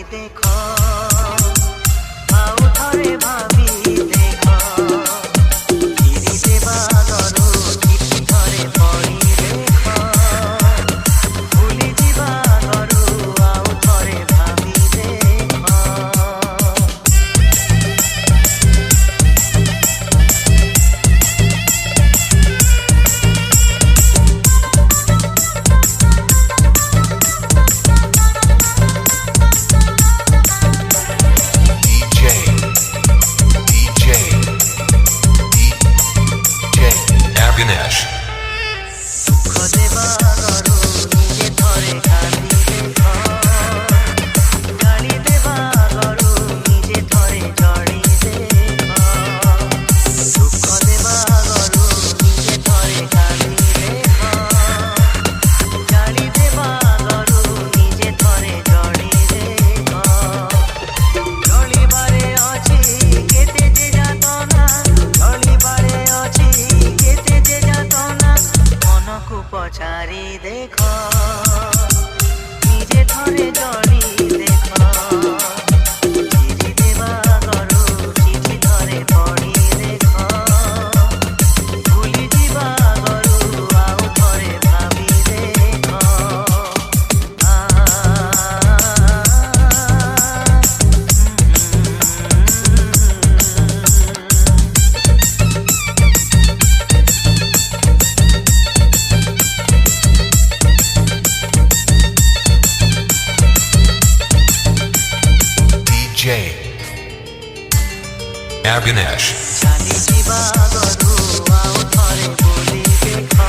देखो आउ थरे भाभी देखो चिरी देवा गरु चिठी थरे पढ़ी देखो भूली जीवा गरु आउ थरे भाभी देखो Ganesh. दुख देवा गरु निजे थरे खाली देखो गाली देवा गरु निजे थरे जड़ी देखो दुख देवा गरु निजे थरे खाली देखो गाली देवा गरु निजे थरे जड़ी देखो जलिबारे अछि केते जे जातना जलिबारे अछि केते जे जातना मनकु पछारी देखो निजे थरे जड़ी देखो चिरी देवा गरु चिठी थरे पढ़ी देखो भूली जीवा गरु आउ थरे भाभी देखो DJ Ganesh. चाली जीवा गरु आउ थरे बोली देखो